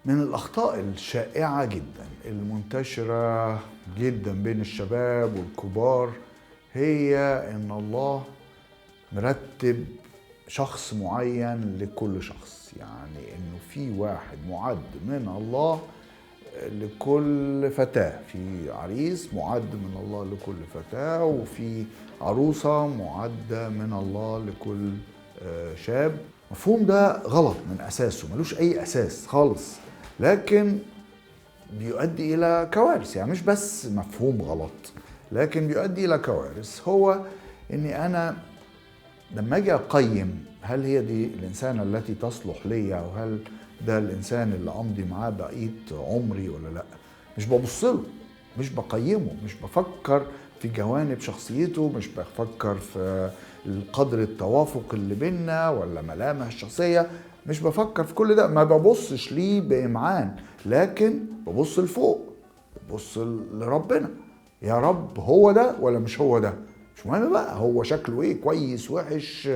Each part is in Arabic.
من الأخطاء الشائعة جدا المنتشرة جدا بين الشباب والكبار هي إن الله مرتب شخص معين لكل شخص، يعني إنه في واحد معد من الله لكل فتاة، في عريس معد من الله لكل فتاة، وفي عروسة معدة من الله لكل شاب. مفهوم ده غلط من أساسه، ملوش أي أساس خالص، لكن بيؤدي إلى كوارث. يعني مش بس مفهوم غلط، لكن بيؤدي إلى كوارث. هو إني أنا لما أجي أقيم هل هي دي الإنسانة التي تصلح لي، أو هل ده الإنسان اللي أمضي معاه بقية عمري ولا لأ، مش ببص له، مش بقيمه، مش بفكر في جوانب شخصيته، مش بفكر في قدر التوافق اللي بينا ولا ملامح الشخصية، مش بفكر في كل ده، ما ببصش ليه بإمعان، لكن ببص لفوق، ببص لربنا. يا رب هو ده ولا مش هو ده؟ مش مهم بقى هو شكله ايه، كويس وحش،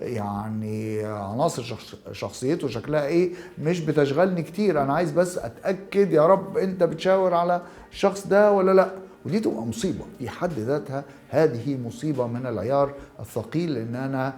يعني عناصر شخصيته شكلها ايه، مش بتشغلني كتير. انا عايز بس اتأكد يا رب انت بتشاور على الشخص ده ولا لا. ودي تبقى مصيبة في حد ذاتها، هذه مصيبة من العيار الثقيل، ان انا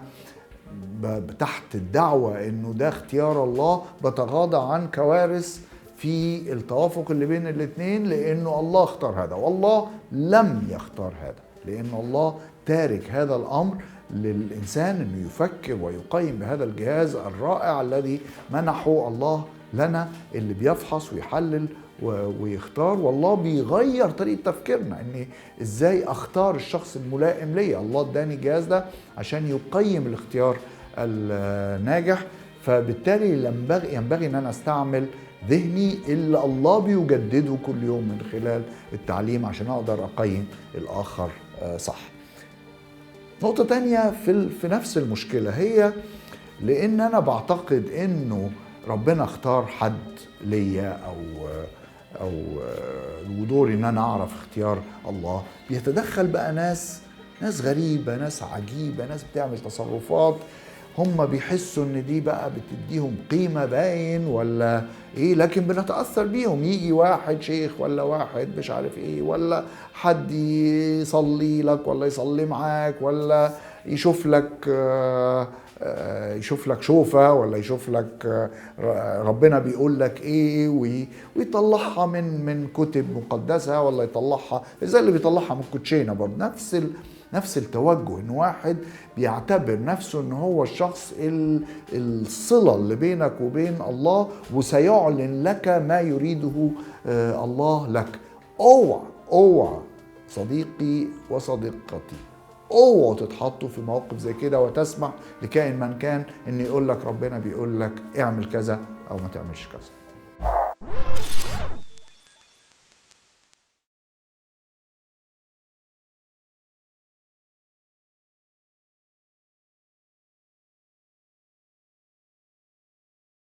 تحت الدعوة انه ده اختيار الله بتغاضى عن كوارث في التوافق اللي بين الاتنين، لانه الله اختار هذا والله لم يختار هذا، لان الله تارك هذا الامر للانسان انه يفكر ويقيم بهذا الجهاز الرائع الذي منحه الله لنا، اللي بيفحص ويحلل ويختار. والله بيغير طريقة تفكيرنا، ان ازاي اختار الشخص الملائم لي. الله اداني الجهاز ده عشان يقيم الاختيار الناجح، فبالتالي ينبغي ان انا استعمل ذهني اللي الله بيجدده كل يوم من خلال التعليم عشان اقدر اقيم الاخر صح. نقطة تانية في نفس المشكلة هي لان انا بعتقد انه ربنا اختار حد ليا، او ودوري ان انا اعرف اختيار الله. بيتدخل بقى ناس غريبة، ناس عجيبة، ناس بتعمل تصرفات هم بيحسوا ان دي بقى بتديهم قيمة باين ولا ايه، لكن بنتأثر بيهم. يجي واحد شيخ ولا واحد مش عارف ايه، ولا حد يصلي لك ولا يصلي معاك، ولا يشوف لك شوفة، ولا يشوف لك ربنا بيقول لك ايه، ويطلعها من كتب مقدسة، ولا يطلعها زي اللي بيطلعها من كوتشينة برضه. نفس التوجه، ان واحد بيعتبر نفسه ان هو الشخص الصلة اللي بينك وبين الله، وسيعلن لك ما يريده الله لك. اوعى صديقي وصديقتي، اوعوا تتحطوا في موقف زي كده وتسمع لكائن من كان ان يقول لك ربنا بيقول لك اعمل كذا او ما تعملش كذا.